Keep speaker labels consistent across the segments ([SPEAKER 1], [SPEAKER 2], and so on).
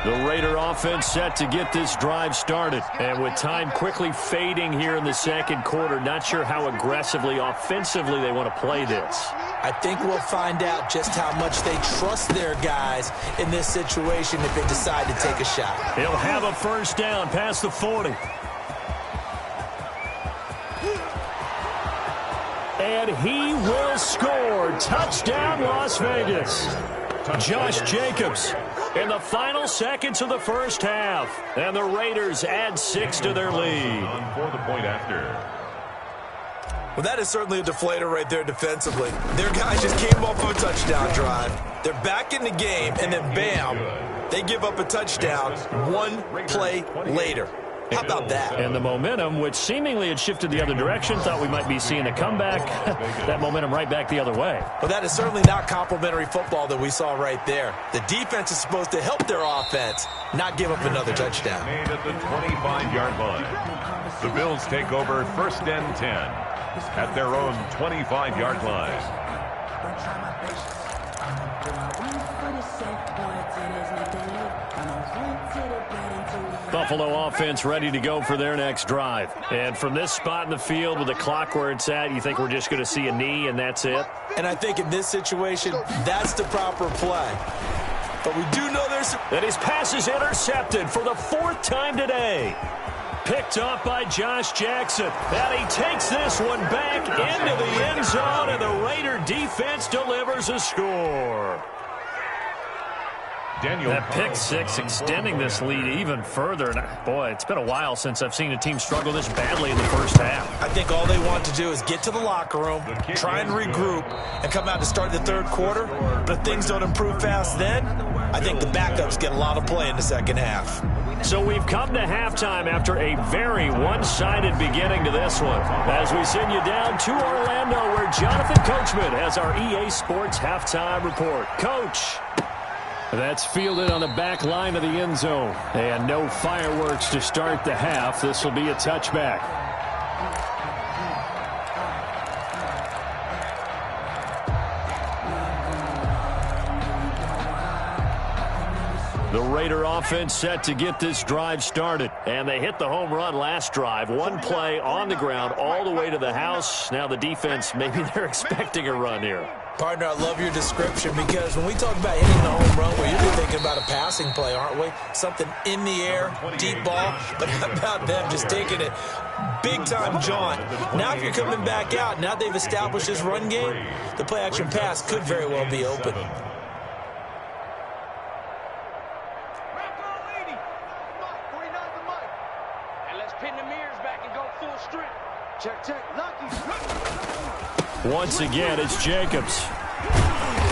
[SPEAKER 1] The Raider offense set to get this drive started. And with time quickly fading here in the second quarter, not sure how aggressively, offensively they want to play this.
[SPEAKER 2] I think we'll find out just how much they trust their guys in this situation if they decide to take a shot.
[SPEAKER 1] He'll have a first down past the 40. And he will score. Touchdown, Las Vegas. Josh Jacobs in the final seconds of the first half. And the Raiders add 6 to their lead.
[SPEAKER 3] For the point after.
[SPEAKER 2] Well, that is certainly a deflator right there defensively. Their guys just came off of a touchdown drive. They're back in the game, and then bam, they give up a touchdown one play later. How about that?
[SPEAKER 1] And the momentum, which seemingly had shifted the other direction, thought we might be seeing a comeback. That momentum right back the other way.
[SPEAKER 2] Well, that is certainly not complimentary football that we saw right there. The defense is supposed to help their offense, not give up another touchdown.
[SPEAKER 3] Made at the 25-yard line. The Bills take over 1st and 10 at their own 25-yard line.
[SPEAKER 1] Buffalo offense ready to go for their next drive. And from this spot in the field with the clock where it's at, you think we're just going to see a knee and that's it?
[SPEAKER 2] And I think in this situation, that's the proper play. But we do know there's...
[SPEAKER 1] And his pass is intercepted for the 4th time today. Picked up by Josh Jackson. And he takes this one back into the end zone, and the Raider defense delivers a score. That pick six extending this lead even further. And boy, it's been a while since I've seen a team struggle this badly in the first half.
[SPEAKER 2] I think all they want to do is get to the locker room, try and regroup, and come out to start the third quarter. But if things don't improve fast then, I think the backups get a lot of play in the second half.
[SPEAKER 1] So we've come to halftime after a very one-sided beginning to this one. As we send you down to Orlando, where Jonathan Coachman has our EA Sports halftime report. Coach. That's fielded on the back line of the end zone. And no fireworks to start the half. This will be a touchback. The Raider offense set to get this drive started. And they hit the home run last drive. One play on the ground all the way to the house. Now the defense, maybe they're expecting a run here.
[SPEAKER 2] Partner, I love your description because when we talk about hitting the home run, we're usually thinking about a passing play, aren't we? Something in the air, deep ball. But how about them just taking it big-time jaunt? Now if you're coming back out, now they've established this run game, the play-action pass could very well be open.
[SPEAKER 1] Once again, it's Jacobs.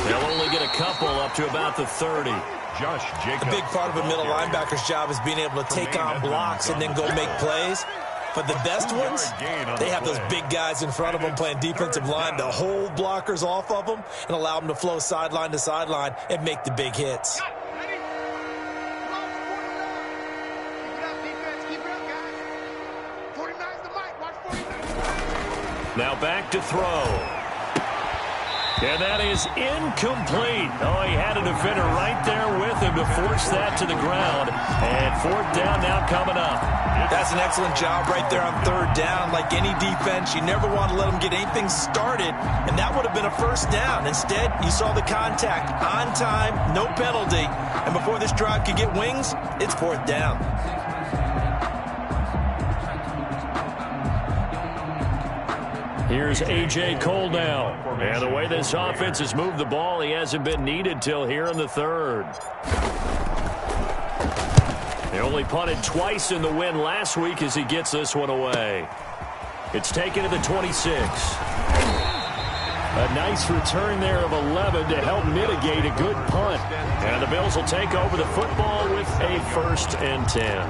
[SPEAKER 1] They'll only get a couple up to about the 30.
[SPEAKER 3] Josh Jacobs.
[SPEAKER 2] A big part of a middle linebacker's job is being able to take on blocks and then go make plays. But the best ones, they have those big guys in front of them playing defensive line to hold blockers off of them and allow them to flow sideline to sideline and make the big hits.
[SPEAKER 1] Now back to throw. And that is incomplete. Oh, he had a defender right there with him to force that to the ground. And 4th down now coming up.
[SPEAKER 2] That's an excellent job right there on 3rd down. Like any defense, you never want to let them get anything started, and that would have been a 1st down. Instead, you saw the contact on time, no penalty, and before this drive could get wings, it's 4th down.
[SPEAKER 1] Here's A.J. Cole now. And the way this offense has moved the ball, he hasn't been needed till here in the 3rd. They only punted twice in the win last week as he gets this one away. It's taken to the 26. A nice return there of 11 to help mitigate a good punt. And the Bills will take over the football with a 1st and 10.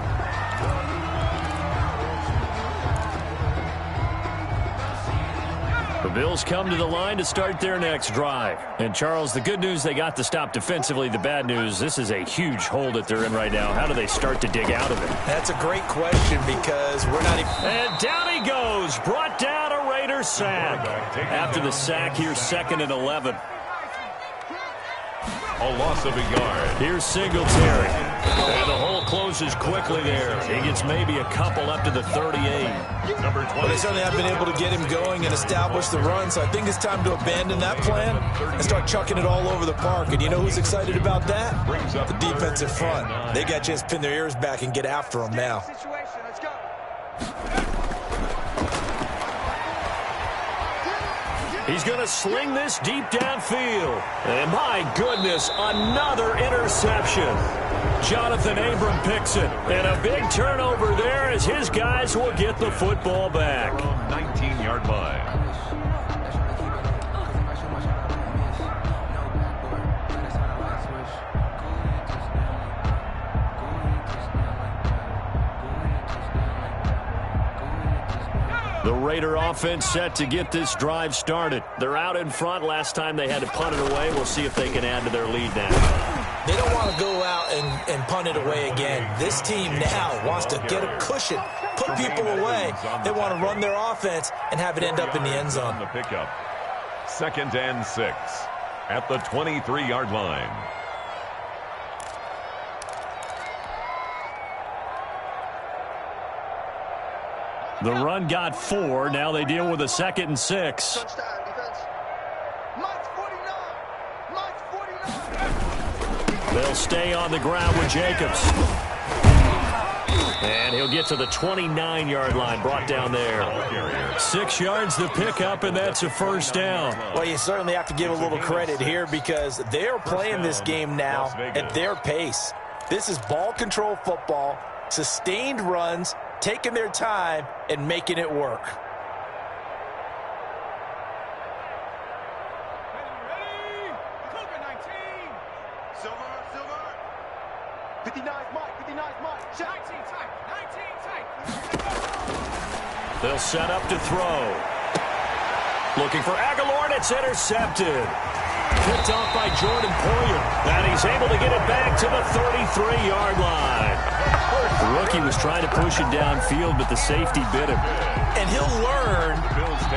[SPEAKER 1] The Bills come to the line to start their next drive. And, Charles, the good news, they got the stop defensively. The bad news, this is a huge hole that they're in right now. How do they start to dig out of it?
[SPEAKER 2] That's a great question because we're not even...
[SPEAKER 1] And down he goes. Brought down a Raider sack. After the sack, here's 2nd and 11.
[SPEAKER 3] A loss of a yard.
[SPEAKER 1] Here's Singletary. And the hole closes quickly there. He gets maybe a couple up to the 38.
[SPEAKER 3] Number 20.
[SPEAKER 2] Well, they certainly have been able to get him going and establish the run, so I think it's time to abandon that plan and start chucking it all over the park. And you know who's excited about that? The defensive front. They got a chance to pin their ears back and get after him now.
[SPEAKER 1] He's going to sling this deep downfield. And my goodness, another interception. Jonathan Abram picks it. And a big turnover there as his guys will get the football back.
[SPEAKER 3] 19-yard line.
[SPEAKER 1] The Raider offense set to get this drive started. They're out in front. Last time they had to punt it away. We'll see if they can add to their lead now.
[SPEAKER 2] They don't want to go out and punt it away again. This team now wants to get a cushion, put people away. They want to run their offense and have it end up in the end zone.
[SPEAKER 3] The pickup. 2nd and 6 at the 23-yard line.
[SPEAKER 1] The run got 4. Now they deal with a 2nd and 6.
[SPEAKER 4] Touchdown, defense. Mike's 49.
[SPEAKER 1] They'll stay on the ground with Jacobs. And he'll get to the 29-yard line, brought down there. 6 yards to pick up, and that's a first down.
[SPEAKER 2] Well, you certainly have to give a little credit here because they're playing this game now at their pace. This is ball control football, sustained runs, taking their time and making it work.
[SPEAKER 4] Ready? Cougar 19. Silver. 59 Mike. 19 tight.
[SPEAKER 1] They'll set up to throw. Looking for Aguilar, and it's intercepted. Picked off by Jordan Poyer. And he's able to get it back to the 33-yard line. The rookie was trying to push it downfield, but the safety bit him.
[SPEAKER 2] And he'll learn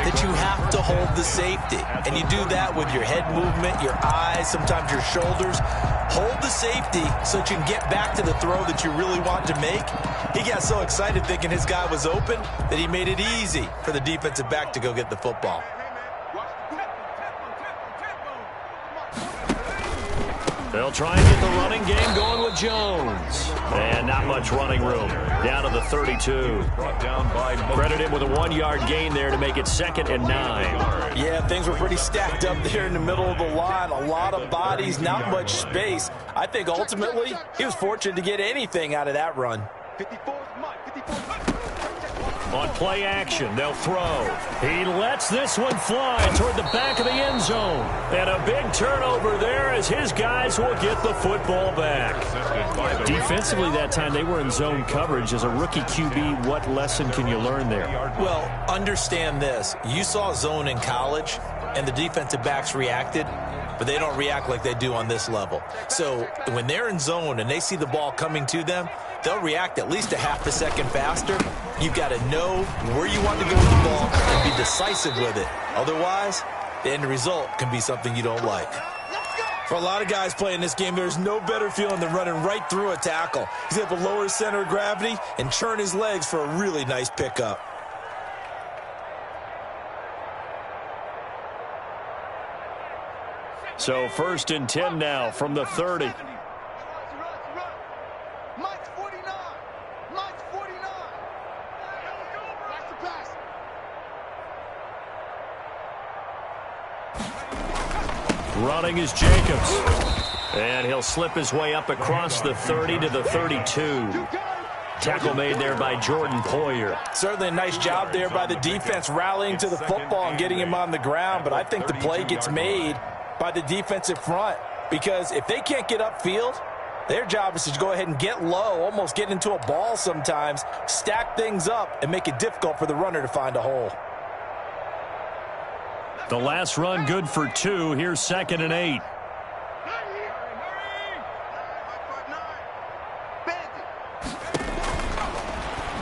[SPEAKER 2] that you have to hold the safety. And you do that with your head movement, your eyes, sometimes your shoulders. Hold the safety so that you can get back to the throw that you really want to make. He got so excited thinking his guy was open that he made it easy for the defensive back to go get the football.
[SPEAKER 1] They'll try and get the running game going with Jones. And not much running room. Down to the 32.
[SPEAKER 3] Brought down by
[SPEAKER 1] Credit him with a 1-yard gain there to make it 2nd and 9.
[SPEAKER 2] Yeah, things were pretty stacked up there in the middle of the line. A lot of bodies, not much space. I think ultimately he was fortunate to get anything out of that run.
[SPEAKER 4] 54 Mike. 54.
[SPEAKER 1] On play action, they'll throw. He lets this one fly toward the back of the end zone. And a big turnover there as his guys will get the football back. Defensively that time, they were in zone coverage. As a rookie QB, what lesson can you learn there?
[SPEAKER 2] Well, understand this. You saw zone in college, and the defensive backs reacted, but they don't react like they do on this level. So when they're in zone and they see the ball coming to them, they'll react at least a half a second faster. You've got to know where you want to go with the ball and be decisive with it. Otherwise, the end result can be something you don't like. For a lot of guys playing this game, there's no better feeling than running right through a tackle. He's able to lower his center of gravity and churn his legs for a really nice pickup.
[SPEAKER 1] So 1st and 10 now from the 30.
[SPEAKER 4] Mike's 49. Mike's 49. Pass the pass.
[SPEAKER 1] Running is Jacobs. And he'll slip his way up across the 30 to the 32. Tackle made there by Jordan Poyer.
[SPEAKER 2] Certainly a nice job there by the defense rallying to the football and getting him on the ground, but I think the play gets made by the defensive front because if they can't get upfield, their job is to go ahead and get low, almost get into a ball sometimes, stack things up, and make it difficult for the runner to find a hole.
[SPEAKER 1] The last run good for 2. Here's 2nd and 8.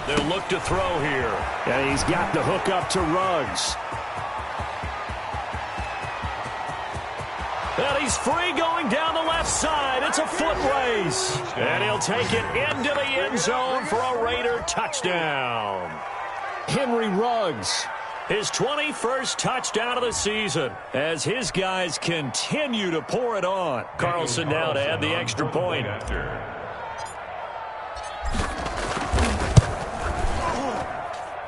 [SPEAKER 1] They'll look to throw here. And he's got the hook up to Ruggs. And he's free going down the left side. It's a foot race. And he'll take it into the end zone for a Raider touchdown. Henry Ruggs, his 21st touchdown of the season, as his guys continue to pour it on. Carlson now to add the extra point.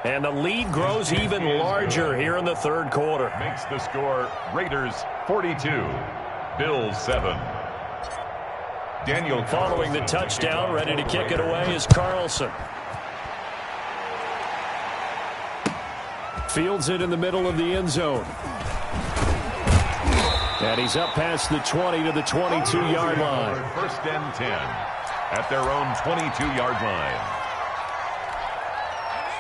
[SPEAKER 1] And the lead grows even larger here in the third quarter.
[SPEAKER 3] Makes the score Raiders 42, Bills 7. Daniel
[SPEAKER 1] following the touchdown, ready to kick it away is Carlson. Fields it in the middle of the end zone. And he's up past the 20 to the 22-yard line.
[SPEAKER 3] First and 10 at their own 22-yard line.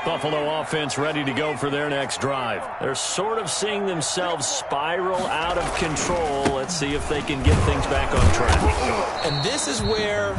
[SPEAKER 1] Buffalo offense ready to go for their next drive. They're sort of seeing themselves spiral out of control. Let's see if they can get things back on track.
[SPEAKER 2] And this is where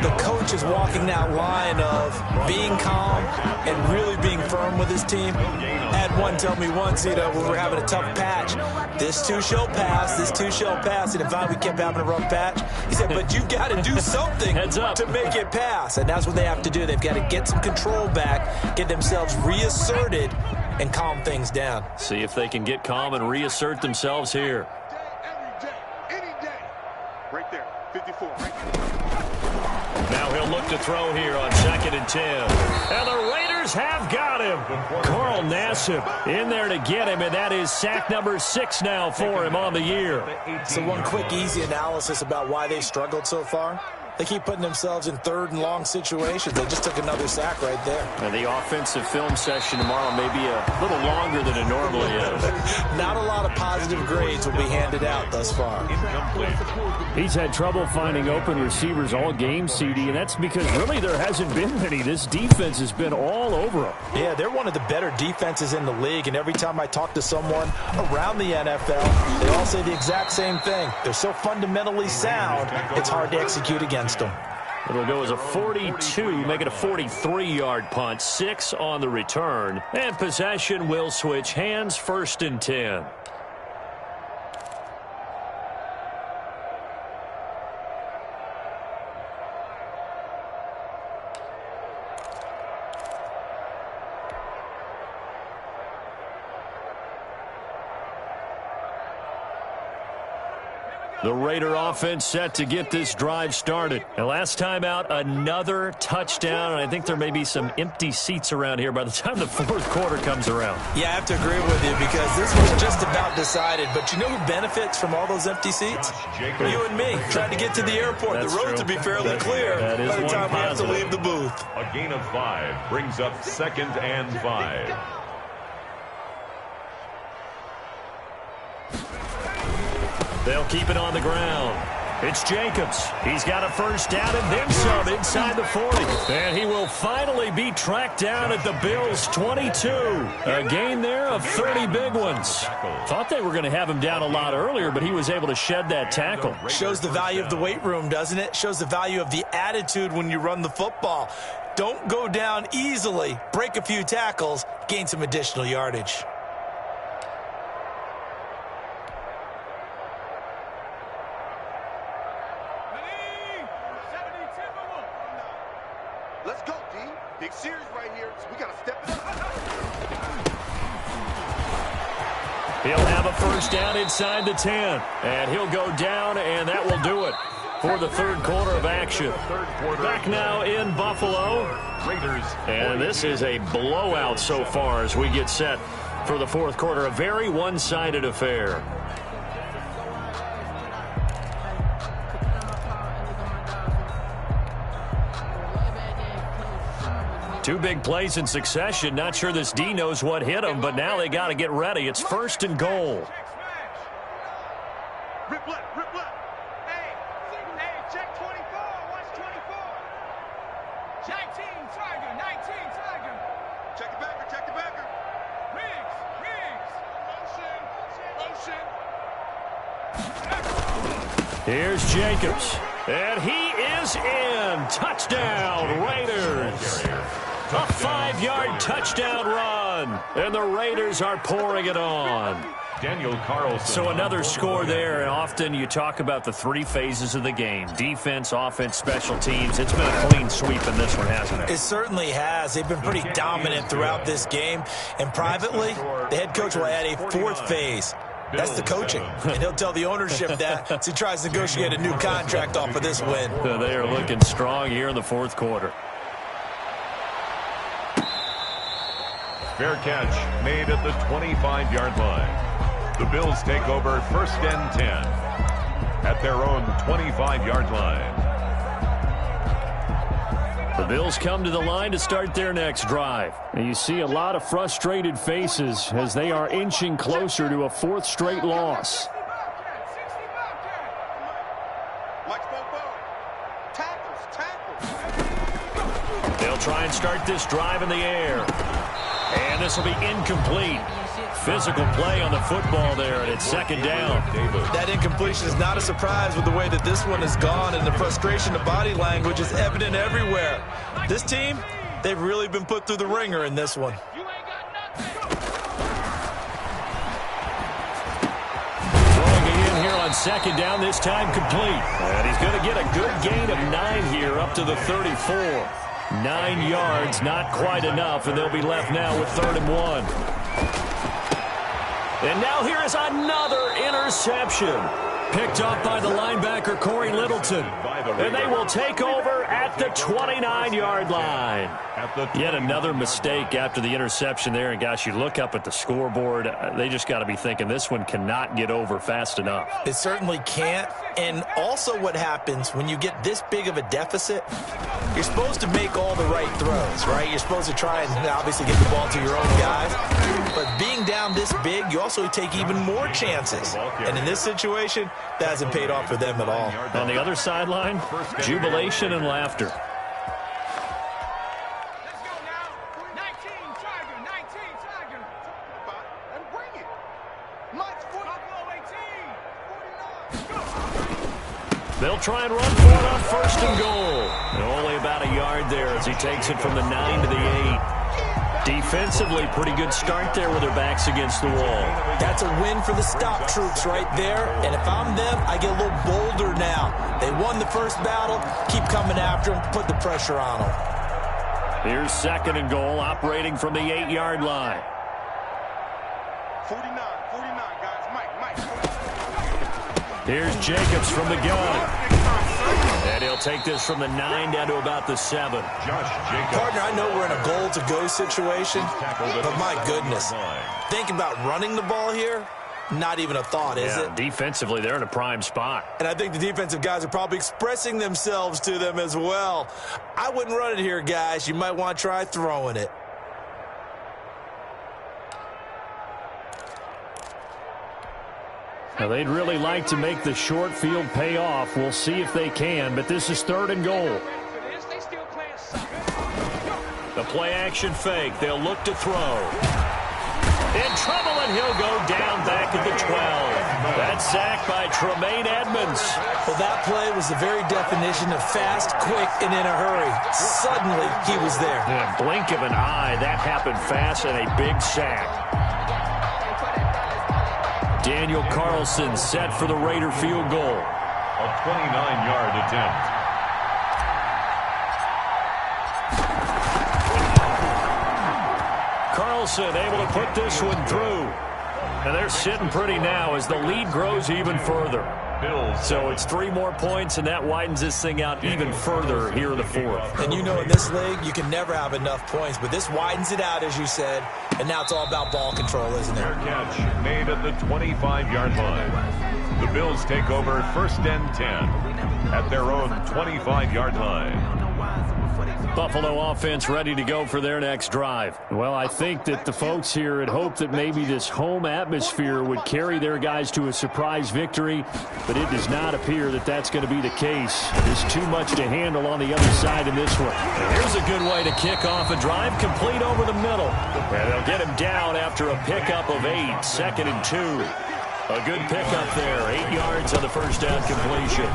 [SPEAKER 2] the coach is walking that line of being calm and really being firm with his team. I had one tell me once, when we were having a tough patch, this too shall pass, this too shall pass. And if we kept having a rough patch, he said, but you've got to do something to make it pass. And that's what they have to do. They've got to get some control back, get themselves reasserted, and calm things down.
[SPEAKER 1] See if they can get calm and reassert themselves here.
[SPEAKER 4] Every day, any day. Right there, 54. Right there.
[SPEAKER 1] Now he'll look to throw here on 2nd and 10. And the Raiders have got him. Carl Nassib in there to get him, and that is sack number 6 now for him on the year.
[SPEAKER 2] So one quick, easy analysis about why they struggled so far. They keep putting themselves in third and long situations. They just took another sack right there.
[SPEAKER 1] And the offensive film session tomorrow may be a little longer than it normally is.
[SPEAKER 2] Not a lot of positive grades will be handed out thus far.
[SPEAKER 5] He's had trouble finding open receivers all game, CD, and that's because really there hasn't been many. This defense has been all over them.
[SPEAKER 2] Yeah, they're one of the better defenses in the league, and every time I talk to someone around the NFL, they all say the exact same thing. They're so fundamentally sound, it's hard to execute against them.
[SPEAKER 1] It'll go as a 42, make it a 43-yard punt, 6 on the return. And possession will switch hands, 1st and 10. The Raider offense set to get this drive started. And last time out, another touchdown. And I think there may be some empty seats around here by the time the fourth quarter comes around.
[SPEAKER 2] Yeah, I have to agree with you because this was just about decided. But you know who benefits from all those empty seats? You and me, trying to get to the airport.
[SPEAKER 1] That's
[SPEAKER 2] the roads
[SPEAKER 1] true.
[SPEAKER 2] will be fairly clear
[SPEAKER 1] by the time we have to leave
[SPEAKER 2] the booth.
[SPEAKER 3] A gain of 5 brings up 2nd and 5.
[SPEAKER 1] They'll keep it on the ground. It's Jacobs. He's got a first down and then some inside the 40. And he will finally be tracked down at the Bills' 22. A gain there of 30 big ones. Thought they were going to have him down a lot earlier, but he was able to shed that tackle.
[SPEAKER 2] Shows the value of the weight room, doesn't it? Shows the value of the attitude when you run the football. Don't go down easily. Break a few tackles. Gain some additional yardage.
[SPEAKER 4] Let's go, D. Big series right here. So we got to step it up.
[SPEAKER 1] He'll have a first down inside the 10. And he'll go down, and that will do it for the third quarter of action. Back now in Buffalo. And this is a blowout so far as we get set for the fourth quarter. A very one-sided affair. Two big plays in succession. Not sure this D knows what hit him, but now they got to get ready. It's 1st and goal.
[SPEAKER 4] Rip left, rip left. Hey, check 24. Watch 24. 19, Tiger, 19, Tiger. Check the backer, check the backer. Riggs. Motion.
[SPEAKER 1] Here's Jacobs. And he is in. Touchdown, Raiders. A 5-yard touchdown run. And the Raiders are pouring it on.
[SPEAKER 3] Daniel Carlson.
[SPEAKER 1] So another score there, and often you talk about the three phases of the game: defense, offense, special teams. It's been a clean sweep in this one, hasn't it?
[SPEAKER 2] It certainly has. They've been pretty dominant throughout this game. And privately, the head coach will add a fourth phase. That's the coaching. And he'll tell the ownership that as he tries to negotiate a new contract off of this win.
[SPEAKER 1] They are looking strong here in the fourth quarter.
[SPEAKER 3] Fair catch made at the 25-yard line. The Bills take over 1st and 10 at their own 25-yard line.
[SPEAKER 5] The Bills come to the line to start their next drive. And you see a lot of frustrated faces as they are inching closer to a fourth straight loss.
[SPEAKER 1] They'll try and start this drive in the air. And this will be incomplete. Physical play on the football there, and it's 2nd down.
[SPEAKER 2] That incompletion is not a surprise with the way that this one has gone, and the frustration of body language is evident everywhere. This team, they've really been put through the ringer in this one.
[SPEAKER 1] Throwing it in here on 2nd down, this time complete. And he's going to get a good gain of 9 here up to the 34. 9 yards, not quite enough, and they'll be left now with 3rd and 1. And now here is another interception. Picked up by the linebacker, Corey Littleton. And they will take over at the 29-yard line. Yet another mistake after the interception there. And, gosh, you look up at the scoreboard. They just got to be thinking this one cannot get over fast enough.
[SPEAKER 2] It certainly can't. And also what happens when you get this big of a deficit, you're supposed to make all the right throws, right? You're supposed to try and obviously get the ball to your own guys. But being down this big, you also take even more chances. And in this situation, that hasn't paid off for them at all.
[SPEAKER 1] On the other sideline, jubilation and laughter.
[SPEAKER 4] Let's go now. 19 Tiger, 19 Tiger. And bring it. Mike's 40. 18. 49.
[SPEAKER 1] They'll try and run for it on 1st and goal. And only about a yard there as he takes it from the 9 to the 8. Defensively, pretty good start there with their backs against the wall.
[SPEAKER 2] That's a win for the stop troops right there. And if I'm them, I get a little bolder now. They won the first battle. Keep coming after them. Put the pressure on them.
[SPEAKER 1] Here's 2nd and goal, operating from the 8-yard line.
[SPEAKER 4] 49, guys. Mike.
[SPEAKER 1] Here's Jacobs from the gun. And he'll take this from the 9 down to about the 7.
[SPEAKER 3] Josh Jacobs.
[SPEAKER 2] Partner, I know we're in a goal-to-go situation, but my goodness, think about running the ball here. Not even a thought, is it?
[SPEAKER 1] Defensively, they're in a prime spot.
[SPEAKER 2] And I think the defensive guys are probably expressing themselves to them as well. I wouldn't run it here, guys. You might want to try throwing it.
[SPEAKER 5] Now, they'd really like to make the short field pay off. We'll see if they can, but this is 3rd and goal.
[SPEAKER 1] The play-action fake. They'll look to throw. In trouble, and he'll go down back at the 12. That's sacked by Tremaine Edmonds.
[SPEAKER 2] Well, that play was the very definition of fast, quick, and in a hurry. Suddenly, he was there.
[SPEAKER 1] In a blink of an eye, that happened fast and a big sack. Daniel Carlson set for the Raider field goal.
[SPEAKER 3] A 29-yard attempt.
[SPEAKER 1] Carlson able to put this one through. And they're sitting pretty now as the lead grows even further. So it's 3 more points, and that widens this thing out even further here in the 4th.
[SPEAKER 2] And you know in this league, you can never have enough points, but this widens it out, as you said, and now it's all about ball control, isn't it?
[SPEAKER 3] Fair catch made at the 25-yard line. The Bills take over 1st and 10 at their own 25-yard line.
[SPEAKER 5] Buffalo offense ready to go for their next drive. Well, I think that the folks here had hoped that maybe this home atmosphere would carry their guys to a surprise victory, but it does not appear that that's going to be the case. There's too much to handle on the other side in this one.
[SPEAKER 1] And here's a good way to kick off a drive, complete over the middle. And they'll get him down after a pickup of 8, 2nd and 2. A good pickup there, 8 yards on the first down completion.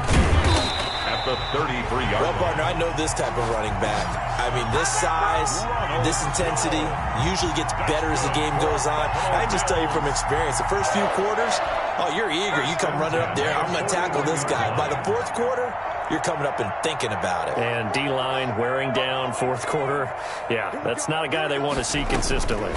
[SPEAKER 3] At at the 33-yard
[SPEAKER 2] Well,
[SPEAKER 3] line.
[SPEAKER 2] partner, I know this type of running back. I mean, this size, this intensity usually gets better as the game goes on. I just tell you from experience, the first few quarters, oh, you're eager. You come running up there, I'm going to tackle this guy. By the fourth quarter, you're coming up and thinking about it.
[SPEAKER 5] And D-line wearing down fourth quarter. Yeah, that's not a guy they want to see consistently.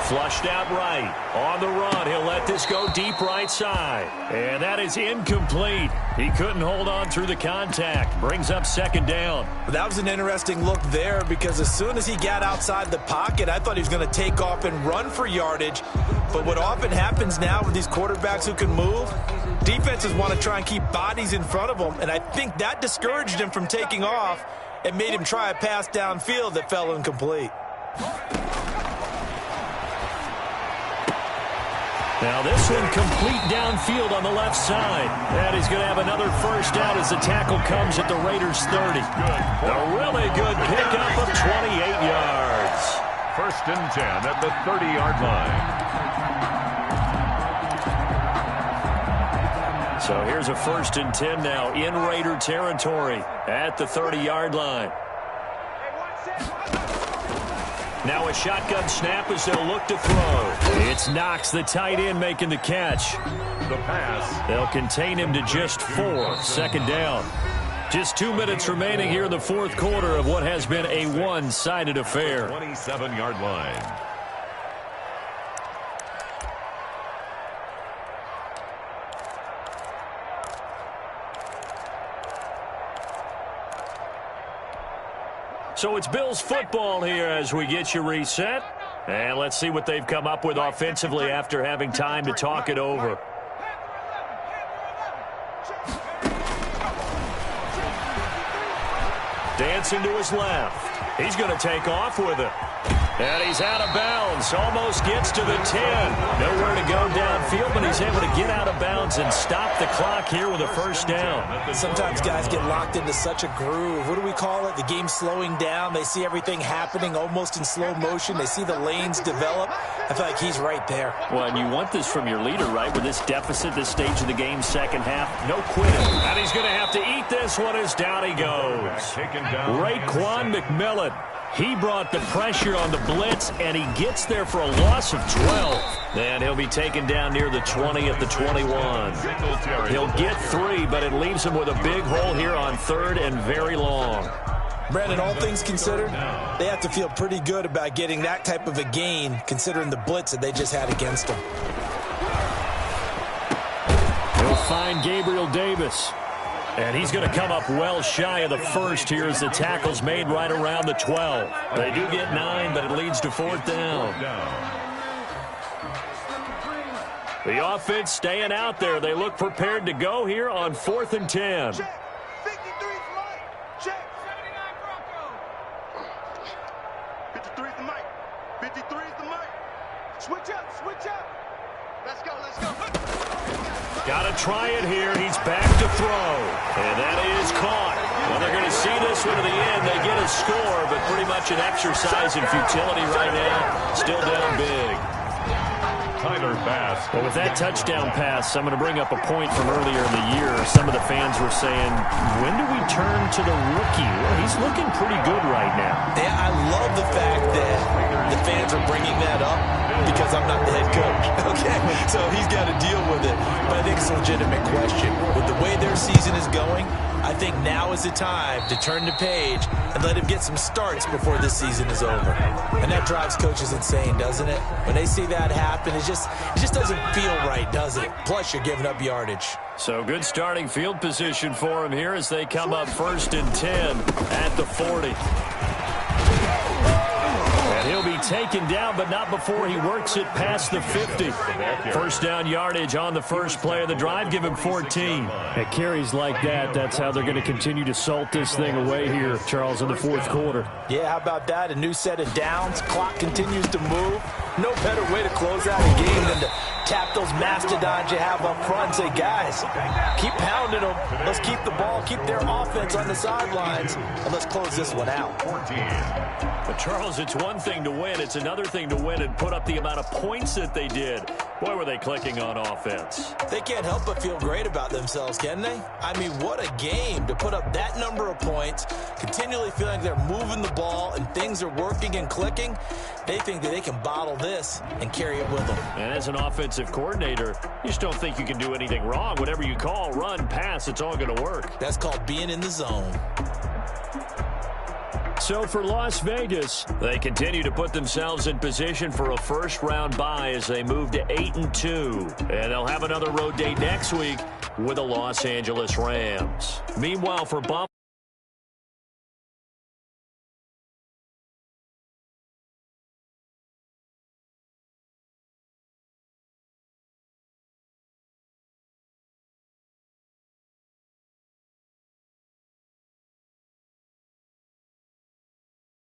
[SPEAKER 5] Flushed out right. On the run, he'll let this go deep right side. And that is incomplete. He couldn't hold on through the contact. Brings up second down.
[SPEAKER 2] That was an interesting look there because as soon as he got outside the pocket, I thought he was going to take off and run for yardage. But what often happens now with these quarterbacks who can move, defenses want to try and keep bodies in front of them, and I think that discouraged him from taking off and made him try a pass downfield that fell incomplete.
[SPEAKER 5] Now this one complete downfield on the left side. And he's going to have another first down as the tackle comes at the Raiders' 30. A really good pickup of 28 yards.
[SPEAKER 3] First and 10 at the 30-yard line.
[SPEAKER 5] So here's a first and 10 now in Raider territory at the 30-yard line. Now a shotgun snap as they'll look to throw. It's Knox, the tight end, making the catch.
[SPEAKER 3] The pass.
[SPEAKER 5] They'll contain him to just 4. Second down. Just 2 minutes remaining here in the fourth quarter of what has been a one-sided affair.
[SPEAKER 3] 27-yard line.
[SPEAKER 5] So it's Bills football here as we get you reset. And let's see what they've come up with offensively after having time to talk it over. Dancing to his left. He's going to take off with it. And he's out of bounds. Almost gets to the 10. Nowhere to go downfield, but he's able to get out of bounds and stop the clock here with a first down.
[SPEAKER 2] Sometimes guys get locked into such a groove. What do we call it? The game's slowing down. They see everything happening almost in slow motion. They see the lanes develop. I feel like he's right there.
[SPEAKER 5] Well, and you want this from your leader, right? With this deficit, this stage of the game, second half, no quitting. And he's going to have to eat this one as down he goes. Raekwon McMillan. He brought the pressure on the blitz, and he gets there for a loss of 12. And he'll be taken down near the 20 at the 21. He'll get 3, but it leaves him with a big hole here on third and very long.
[SPEAKER 2] Brandon, all things considered, they have to feel pretty good about getting that type of a gain, considering the blitz that they just had against them.
[SPEAKER 5] He'll find Gabriel Davis. And he's going to come up well shy of the first here as the tackle's made right around the 12. They do get 9, but it leads to fourth down. The offense staying out there. They look prepared to go here on 4th and 10.
[SPEAKER 4] Check. 53's the mic. Check. 79 Broncos. 53's the mic. 53's the mic. Switch up. Switch up. Let's go. Let's go.
[SPEAKER 5] Got to try it here. He's back to throw. And that is caught. Well, they're going to see this one to the end. They get a score, but pretty much an exercise in futility right now. Still down big.
[SPEAKER 3] Tyler Bass.
[SPEAKER 5] Well, with that touchdown pass, I'm going to bring up a point from earlier in the year. Some of the fans were saying, when do we turn to the rookie? Well, he's looking pretty good right now.
[SPEAKER 2] Yeah, I love the fact that the fans are bringing that up because I'm not the head coach. Okay, so he's got to deal with it. But I think it's a legitimate question. With the way their season is going, I think now is the time to turn the page and let him get some starts before this season is over. And that drives coaches insane, doesn't it? When they see that happen, it just doesn't feel right, does it? Plus, you're giving up yardage.
[SPEAKER 5] So good starting field position for him here as they come up 1st and 10 at the 40. And he'll be taken down, but not before he works it past the 50. First down yardage on the first play of the drive. Give him 14. At carries like that, that's how they're going to continue to salt this thing away here, Charles, in the fourth quarter.
[SPEAKER 2] Yeah, how about that? A new set of downs. Clock continues to move. No better way to close out a game than to tap those mastodons you have up front and say, guys, keep pounding them. Let's keep the ball, keep their offense on the sidelines, and let's close this one out.
[SPEAKER 1] But, Charles, it's one thing to win. It's another thing to win and put up the amount of points that they did. Boy, were they clicking on offense.
[SPEAKER 2] They can't help but feel great about themselves, can they? I mean, what a game to put up that number of points, continually feeling like they're moving the ball and things are working and clicking. They think that they can bottle this and carry it with them.
[SPEAKER 1] And as an offensive coordinator, you just don't think you can do anything wrong. Whatever you call, run, pass, it's all going to work.
[SPEAKER 2] That's called being in the zone.
[SPEAKER 5] So for Las Vegas,
[SPEAKER 1] they continue to put themselves in position for a first-round bye as they move to 8-2. And they'll have another road date next week with the Los Angeles Rams. Meanwhile, for Buffalo,